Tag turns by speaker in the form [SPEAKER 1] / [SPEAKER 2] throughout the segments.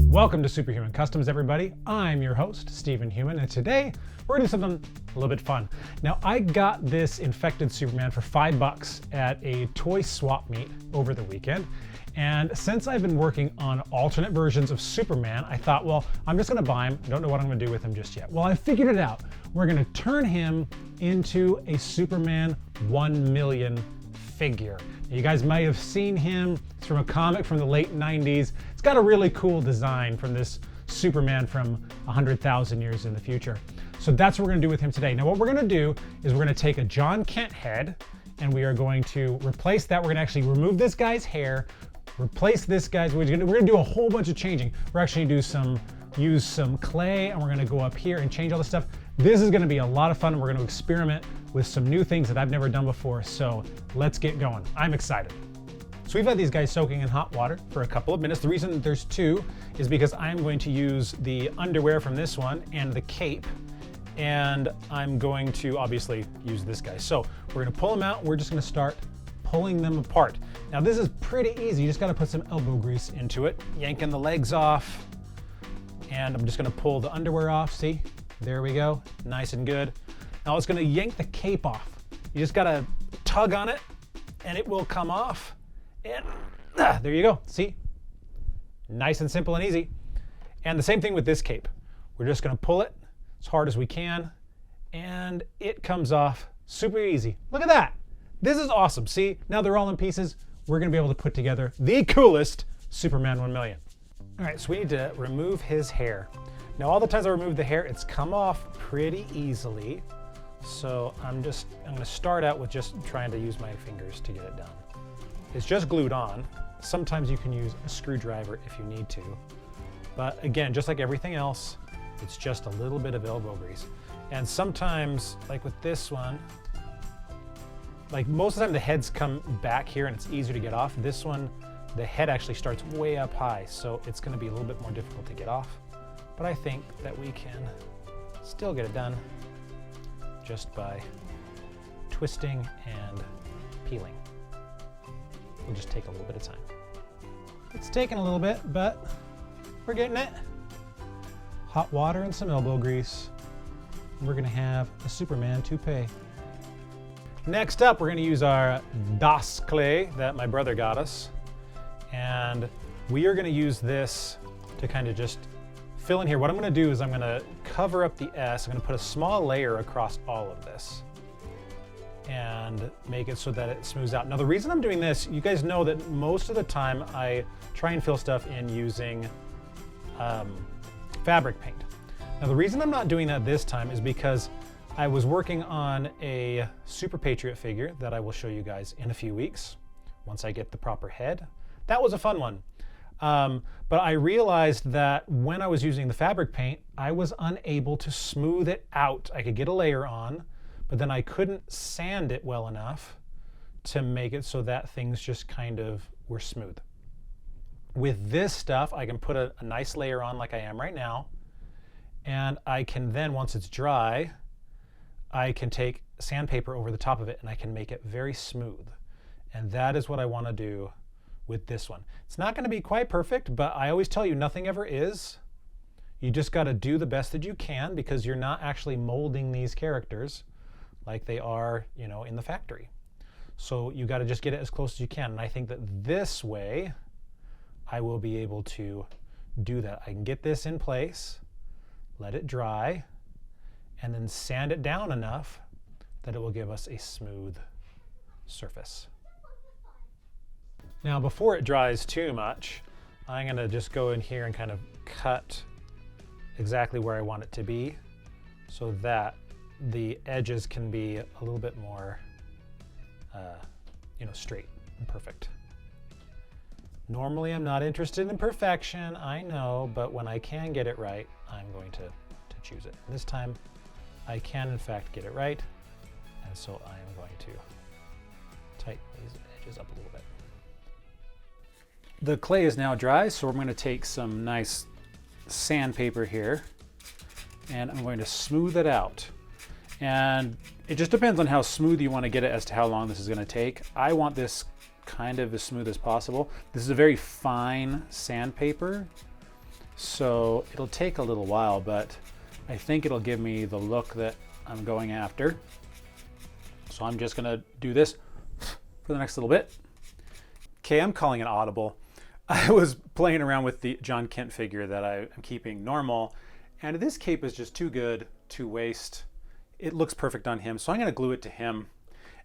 [SPEAKER 1] Welcome to Superhuman Customs, everybody. I'm your host, Stephen Human, and today we're gonna do something a little bit fun. Now, I got this infected Superman for $5 at a toy swap meet over the weekend. And since I've been working on alternate versions of Superman, I thought, well, I'm just gonna buy him. I don't know what I'm gonna do with him just yet. Well, I figured it out. We're gonna turn him into a Superman 1 million figure. You guys might have seen him. It's from a comic from the late 90s. It's got a really cool design from this Superman from 100,000 years in the future. So that's what we're gonna do with him today. Now what we're gonna do is we're gonna take a John Kent head and we are going to replace that. We're gonna actually remove this guy's hair, replace this guy's, we're gonna do a whole bunch of changing. We're actually gonna use some clay and we're gonna go up here and change all this stuff. This is gonna be a lot of fun. We're gonna experiment with some new things that I've never done before. So let's get going. I'm excited. So we've had these guys soaking in hot water for a couple of minutes. The reason there's two is because I'm going to use the underwear from this one and the cape. And I'm going to obviously use this guy. So we're gonna pull them out. We're just gonna start pulling them apart. Now this is pretty easy. You just gotta put some elbow grease into it, yanking the legs off. And I'm just gonna pull the underwear off, see? There we go, nice and good. Now it's gonna yank the cape off. You just gotta tug on it and it will come off. And there you go, see? Nice and simple and easy. And the same thing with this cape. We're just gonna pull it as hard as we can and it comes off super easy. Look at that. This is awesome. See, now they're all in pieces. We're gonna be able to put together the coolest Superman 1 million. All right, so we need to remove his hair. Now all the times I remove the hair, it's come off pretty easily. So I'm gonna start out with just trying to use my fingers to get it done. It's just glued on. Sometimes you can use a screwdriver if you need to. But again, just like everything else, it's just a little bit of elbow grease. And sometimes, like with this one, like most of the time the heads come back here and it's easier to get off. This one, the head actually starts way up high, so it's gonna be a little bit more difficult to get off. But I think that we can still get it done just by twisting and peeling. It'll just take a little bit of time. It's taking a little bit, but we're getting it. Hot water and some elbow grease. We're gonna have a Superman toupee. Next up, we're gonna use our Das clay that my brother got us. And we are gonna use this to kind of just fill in here. What I'm gonna do is I'm gonna cover up the S. I'm gonna put a small layer across all of this and make it so that it smooths out. Now the reason I'm doing this, you guys know that most of the time I try and fill stuff in using fabric paint. Now the reason I'm not doing that this time is because I was working on a Super Patriot figure that I will show you guys in a few weeks once I get the proper head. That was a fun one. But I realized that when I was using the fabric paint, I was unable to smooth it out. I could get a layer on, but then I couldn't sand it well enough to make it so that things just kind of were smooth. With this stuff, I can put a nice layer on like I am right now, and I can then, once it's dry, I can take sandpaper over the top of it and I can make it very smooth. And that is what I want to do with this one. It's not going to be quite perfect, but I always tell you nothing ever is. You just got to do the best that you can because you're not actually molding these characters like they are, you know, in the factory. So you got to just get it as close as you can. And I think that this way I will be able to do that. I can get this in place, let it dry, and then sand it down enough that it will give us a smooth surface. Now before it dries too much, I'm gonna just go in here and kind of cut exactly where I want it to be so that the edges can be a little bit more straight and perfect. Normally I'm not interested in perfection, I know, but when I can get it right, I'm going to choose it. This time I can in fact get it right, and so I am going to tighten these edges up a little bit. The clay is now dry, so I'm going to take some nice sandpaper here and I'm going to smooth it out. And it just depends on how smooth you want to get it as to how long this is going to take. I want this kind of as smooth as possible. This is a very fine sandpaper, so it'll take a little while, but I think it'll give me the look that I'm going after. So I'm just gonna do this for the next little bit. Okay, I'm calling it audible. I was playing around with the John Kent figure that I'm keeping normal, and this cape is just too good to waste. It looks perfect on him, so I'm gonna glue it to him,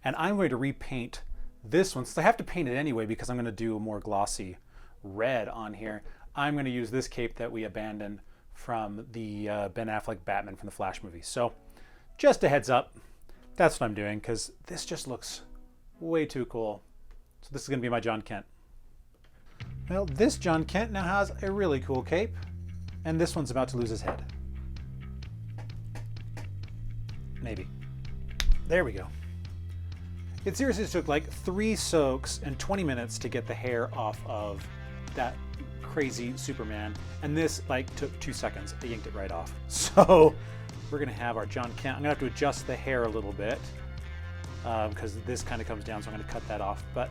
[SPEAKER 1] and I'm going to repaint this one. Since I have to paint it anyway because I'm gonna do a more glossy red on here, I'm gonna use this cape that we abandoned from the Ben Affleck Batman from the Flash movie. So just a heads up, that's what I'm doing, because this just looks way too cool. So this is gonna be my John Kent. Well, this John Kent now has a really cool cape, and this one's about to lose his head. Maybe. There we go. It seriously took like 3 soaks and 20 minutes to get the hair off of that crazy Superman, and this like took 2 seconds. I yanked it right off. So we're gonna have our John Kent. I'm gonna have to adjust the hair a little bit because this kind of comes down, so I'm gonna cut that off. But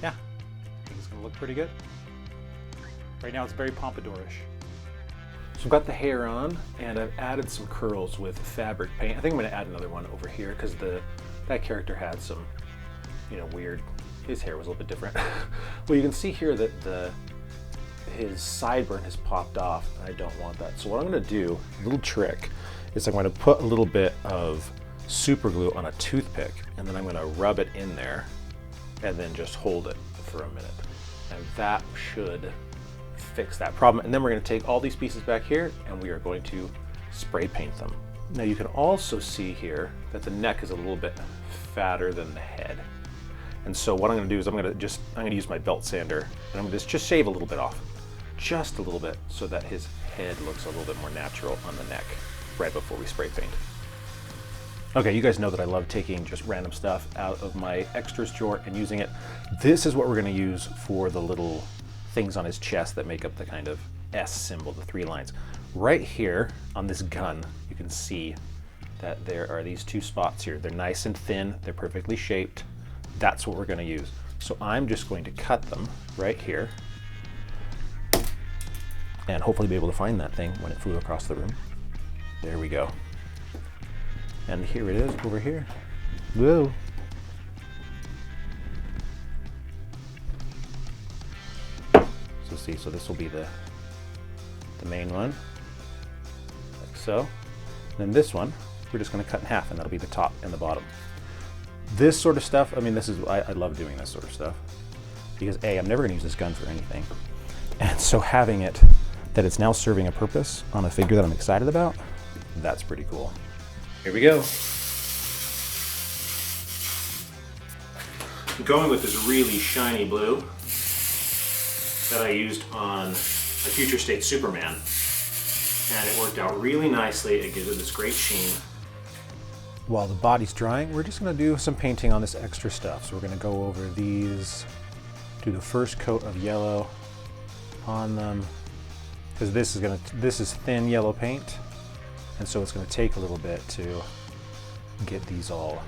[SPEAKER 1] yeah, I think it's gonna look pretty good. Right now it's very pompadourish. So I've got the hair on, and I've added some curls with fabric paint. I think I'm gonna add another one over here because that character had some, weird, his hair was a little bit different. Well, you can see here that his sideburn has popped off, and I don't want that. So what I'm gonna do, a little trick, is I'm gonna put a little bit of super glue on a toothpick, and then I'm gonna rub it in there, and then just hold it for a minute. And that should fix that problem. And then we're gonna take all these pieces back here, and we are going to spray paint them. Now you can also see here that the neck is a little bit fatter than the head. And so what I'm gonna do is I'm gonna use my belt sander, and I'm gonna just shave a little bit off. Just a little bit, so that his head looks a little bit more natural on the neck right before we spray paint. Okay, you guys know that I love taking just random stuff out of my extras drawer and using it. This is what we're gonna use for the little things on his chest that make up the kind of S symbol, the 3 lines. Right here on this gun, you can see that there are these 2 spots here. They're nice and thin, they're perfectly shaped. That's what we're gonna use. So I'm just going to cut them right here and hopefully be able to find that thing when it flew across the room. There we go. And here it is over here. Whoa. So see, so this will be the main one, like so. Then this one, we're just gonna cut in half, and that'll be the top and the bottom. This sort of stuff, I mean, I love doing this sort of stuff, because A, I'm never gonna use this gun for anything. And so having it, that it's now serving a purpose on a figure that I'm excited about, that's pretty cool. Here we go. I'm going with this really shiny blue that I used on a Future State Superman. And it worked out really nicely. It gives it this great sheen. While the body's drying, we're just gonna do some painting on this extra stuff. So we're gonna go over these, do the first coat of yellow on them, because this is thin yellow paint, and so it's gonna take a little bit to get these all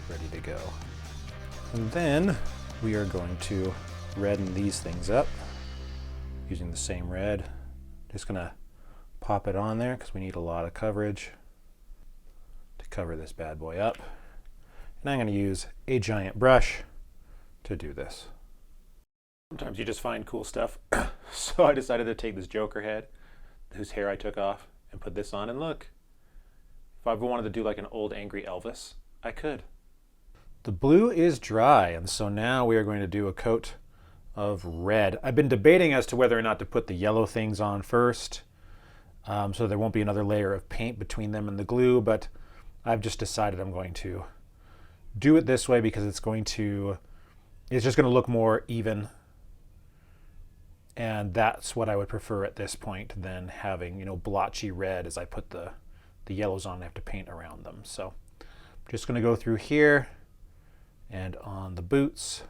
[SPEAKER 1] ready to go. And then we are going to redden these things up using the same red. Just gonna pop it on there because we need a lot of coverage to cover this bad boy up. And I'm gonna use a giant brush to do this. Sometimes you just find cool stuff. So I decided to take this Joker head, whose hair I took off, and put this on, and look. If I ever wanted to do like an old angry Elvis, I could. The blue is dry, and so now we are going to do a coat of red. I've been debating as to whether or not to put the yellow things on first, so there won't be another layer of paint between them and the glue, but I've just decided I'm going to do it this way because it's just going to look more even, and that's what I would prefer at this point than having, blotchy red as I put the yellows on and have to paint around them. So I'm just going to go through here and on the boots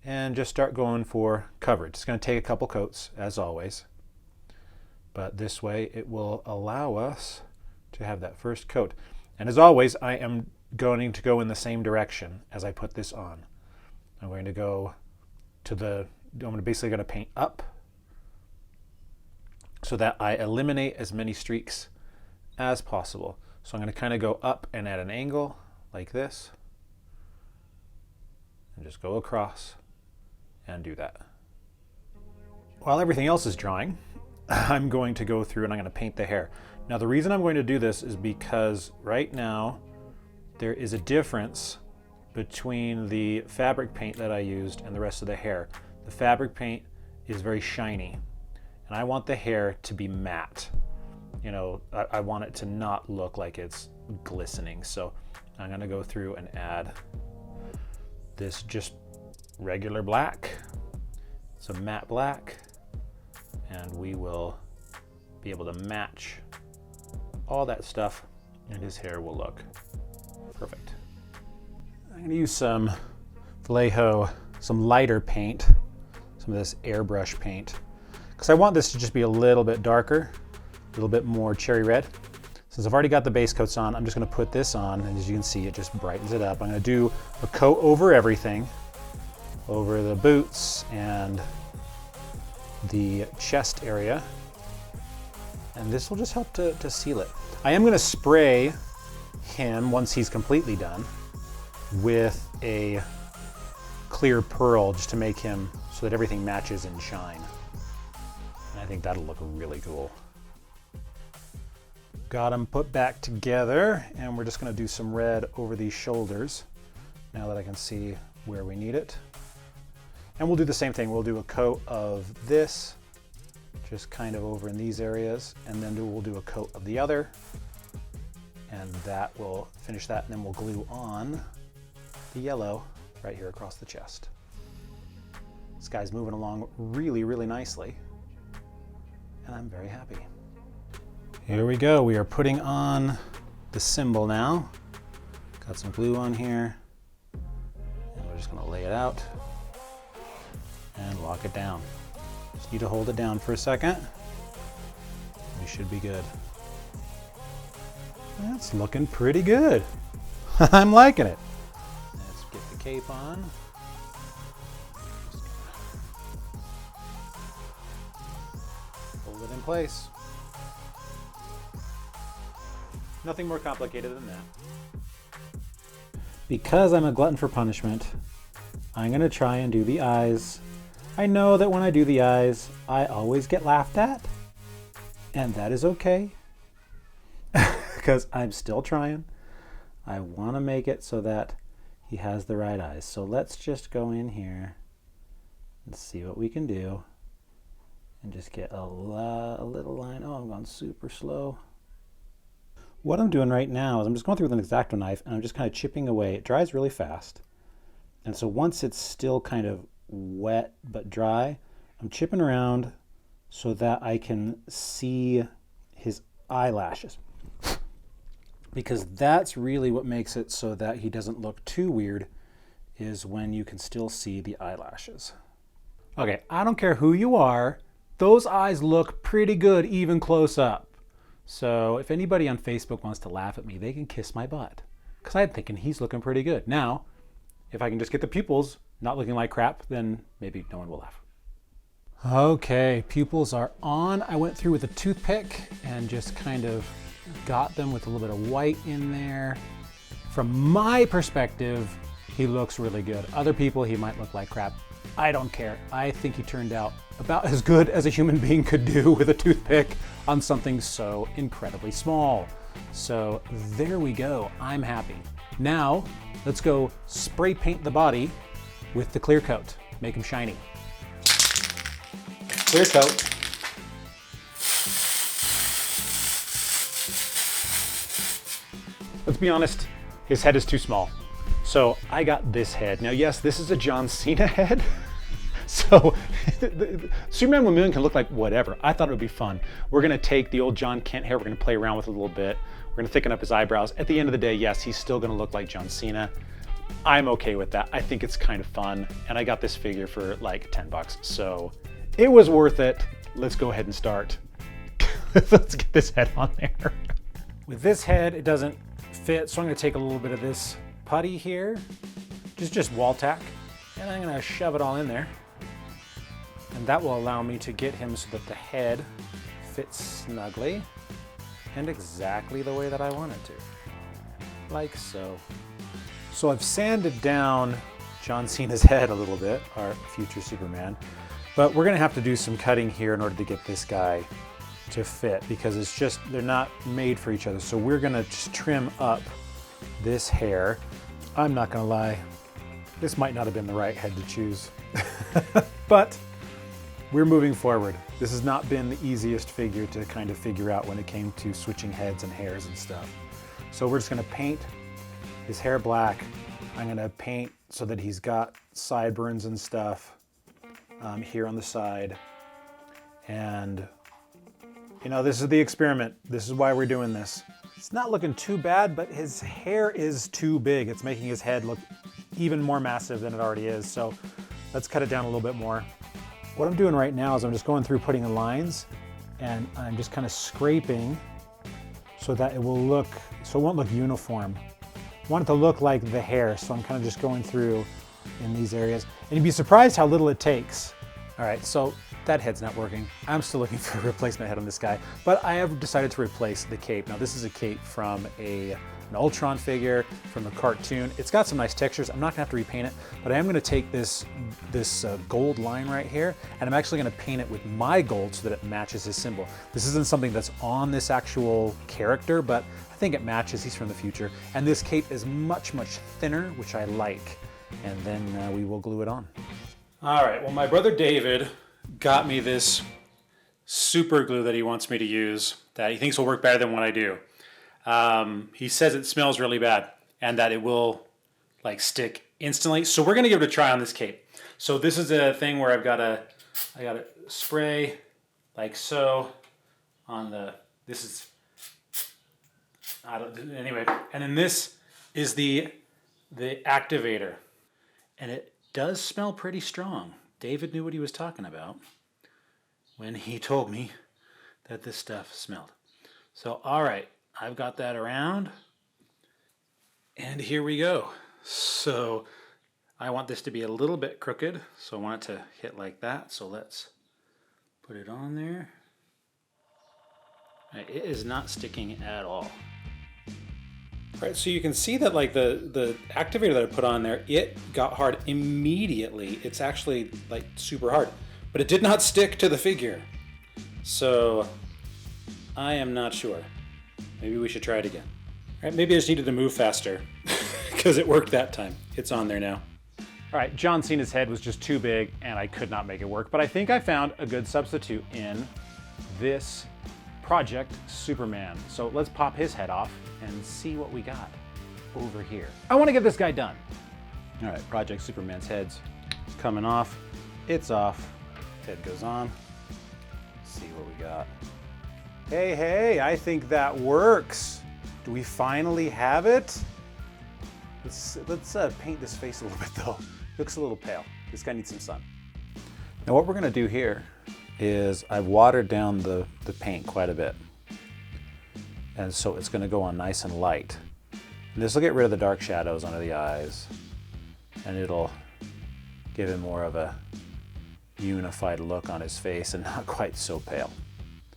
[SPEAKER 1] and just start going for coverage. It's going to take a couple coats, as always, but this way it will allow us to have that first coat. And as always, I am going to go in the same direction as I put this on. I'm going to go to I'm basically going to paint up so that I eliminate as many streaks as possible. So I'm going to kind of go up and at an angle like this, and just go across and do that. While everything else is drying, I'm going to go through and I'm going to paint the hair. Now the reason I'm going to do this is because right now there is a difference between the fabric paint that I used and the rest of the hair. The fabric paint is very shiny, and I want the hair to be matte. You know, I want it to not look like it's glistening. So I'm going to go through and add this just regular black, some matte black, and we will be able to match all that stuff, and his hair will look perfect. I'm going to use some Vallejo, some lighter paint, some of this airbrush paint, because I want this to just be a little bit darker, a little bit more cherry red. Since I've already got the base coats on, I'm just going to put this on, and as you can see, it just brightens it up. I'm going to do a coat over everything, over the boots and the chest area, and this will just help to seal it. I am going to spray him once he's completely done with a clear pearl just to make him so that everything matches and shine. And I think that'll look really cool. Got them put back together, and we're just going to do some red over these shoulders now that I can see where we need it. And we'll do the same thing. We'll do a coat of this just kind of over in these areas, and then we'll do a coat of the other, and that will finish that, and then we'll glue on the yellow right here across the chest. This guy's moving along really, really nicely, and I'm very happy. Here we go. We are putting on the symbol now. Got some glue on here, and we're just going to lay it out and lock it down. Just need to hold it down for a second. We should be good. That's looking pretty good. I'm liking it. Let's get the cape on. Hold it in place. Nothing more complicated than that. Because I'm a glutton for punishment, I'm going to try and do the eyes. I know that when I do the eyes, I always get laughed at, and that is okay, because I'm still trying. I want to make it so that he has the right eyes. So let's just go in here and see what we can do, and just get a little line. Oh, I'm going super slow. What I'm doing right now is I'm just going through with an X-Acto knife, and I'm just kind of chipping away. It dries really fast, and so once it's still kind of wet but dry, I'm chipping around so that I can see his eyelashes, because that's really what makes it so that he doesn't look too weird, is when you can still see the eyelashes. Okay, I don't care who you are, those eyes look pretty good even close up. So if anybody on Facebook wants to laugh at me, they can kiss my butt, because I'm thinking he's looking pretty good. Now, if I can just get the pupils not looking like crap, then maybe no one will laugh. Okay, pupils are on. I went through with a toothpick and just kind of got them with a little bit of white in there. From my perspective, he looks really good. Other people, he might look like crap. I don't care. I think he turned out about as good as a human being could do with a toothpick on something so incredibly small. So there we go. I'm happy. Now, let's go spray paint the body with the clear coat. Make him shiny. Clear coat. Let's be honest, his head is too small. So I got this head. Now, yes, this is a John Cena head. So Superman 1 million can look like whatever. I thought it would be fun. We're gonna take the old John Kent hair, we're gonna play around with it a little bit. We're gonna thicken up his eyebrows. At the end of the day, yes, he's still gonna look like John Cena. I'm okay with that. I think it's kind of fun. And I got this figure for like 10 bucks. So it was worth it. Let's go ahead and start. Let's get this head on there. With this head, it doesn't fit. So I'm gonna take a little bit of this putty here, just wall tack, And I'm gonna shove it all in there. And that will allow me to get him so that the head fits snugly and exactly the way that I want it to. Like so. So I've sanded down John Cena's head a little bit, our future Superman. But we're gonna have to do some cutting here in order to get this guy to fit, because it's just, they're not made for each other. So we're gonna just trim up this hair. I'm not gonna lie, this might not have been the right head to choose, but we're moving forward. This has not been the easiest figure to kind of figure out when it came to switching heads and hairs and stuff. So we're just gonna paint his hair black. I'm gonna paint so that he's got sideburns and stuff here on the side. And you know, this is the experiment. This is why we're doing this. It's not looking too bad, but his hair is too big. It's making his head look even more massive than it already is. So let's cut it down a little bit more. What I'm doing right now is I'm just going through putting in lines, and I'm just kind of scraping so that it will look, so it won't look uniform. I want it to look like the hair, so I'm kind of just going through in these areas. And you'd be surprised how little it takes. All right, so that head's not working. I'm still looking for a replacement head on this guy, but I have decided to replace the cape. Now this is a cape from an Ultron figure from the cartoon. It's got some nice textures. I'm not gonna have to repaint it, but I am gonna take this gold line right here, and I'm actually gonna paint it with my gold so that it matches his symbol. This isn't something that's on this actual character, but I think it matches. He's from the future. And this cape is much, much thinner, which I like. And then we will glue it on. All right, well, my brother David got me this super glue that he wants me to use that he thinks will work better than what I do. He says it smells really bad and that it will like stick instantly. So we're gonna give it a try on this cape. So this is a thing where I gotta spray like so on the, anyway, and then this is the activator, and it does smell pretty strong. David knew what he was talking about when he told me that this stuff smelled. So, all right, I've got that around, and here we go. So I want this to be a little bit crooked, so I want it to hit like that. So let's put it on there. All right, it is not sticking at all. Right, so you can see that like the activator that I put on there, it got hard immediately. It's actually like super hard, but it did not stick to the figure. So I am not sure. Maybe we should try it again. All right, maybe I just needed to move faster because it worked that time. It's on there now. All right, John Cena's head was just too big and I could not make it work, but I think I found a good substitute in this Project Superman. So let's pop his head off and see what we got over here. I want to get this guy done. All right, Project Superman's head's coming off. It's off. Head goes on. Let's see what we got. Hey, hey, I think that works. Do we finally have it? Let's paint this face a little bit though. Looks a little pale. This guy needs some sun. Now what we're gonna do here is I've watered down the paint quite a bit. And so it's gonna go on nice and light. And this will get rid of the dark shadows under the eyes, and it'll give him more of a unified look on his face and not quite so pale.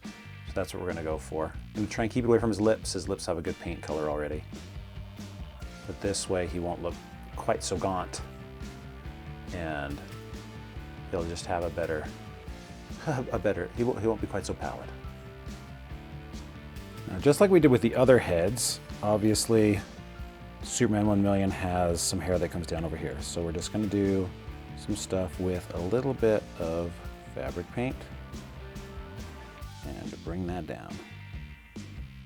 [SPEAKER 1] So that's what we're gonna go for. And try and keep it away from his lips. His lips have a good paint color already. But this way he won't look quite so gaunt. And he'll just have a better, he won't be quite so pallid. Now, just like we did with the other heads, obviously Superman 1,000,000 has some hair that comes down over here. So we're just gonna do some stuff with a little bit of fabric paint and bring that down.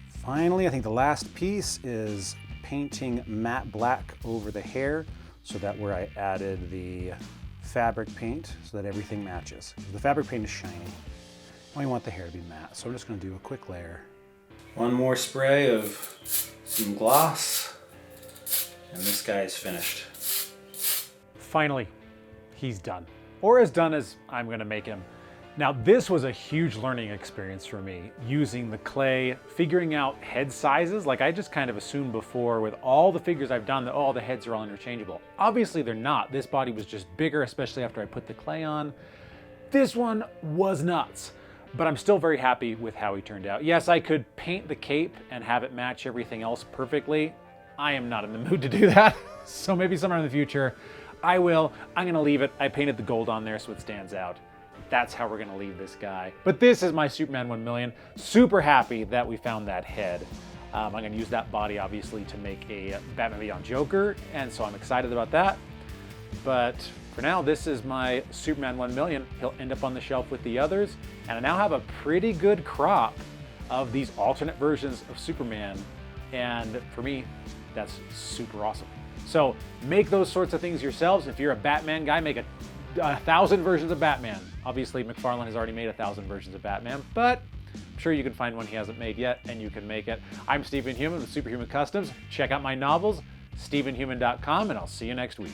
[SPEAKER 1] Finally, I think the last piece is painting matte black over the hair, so that where I added the fabric paint so that everything matches. The fabric paint is shiny. And we want the hair to be matte, so I'm just gonna do a quick layer. One more spray of some gloss, and this guy is finished. Finally, he's done. Or as done as I'm gonna make him. Now, this was a huge learning experience for me, using the clay, figuring out head sizes. Like I just kind of assumed before with all the figures I've done that, oh, the heads are all interchangeable. Obviously they're not. This body was just bigger, especially after I put the clay on. This one was nuts, but I'm still very happy with how he turned out. Yes, I could paint the cape and have it match everything else perfectly. I am not in the mood to do that. So maybe sometime in the future, I will. I'm gonna leave it. I painted the gold on there so it stands out. That's how we're gonna leave this guy. But this is my Superman 1 million. Super happy that we found that head. I'm gonna use that body obviously to make a Batman Beyond Joker, and so I'm excited about that. But for now, this is my Superman 1 million. He'll end up on the shelf with the others, and I now have a pretty good crop of these alternate versions of Superman, and for me, that's super awesome. So make those sorts of things yourselves. If you're a Batman guy, make 1,000 versions of Batman. Obviously, McFarlane has already made 1,000 versions of Batman, but I'm sure you can find one he hasn't made yet, and you can make it. I'm Stephen Human with Superhuman Customs. Check out my novels, stephenhuman.com, and I'll see you next week.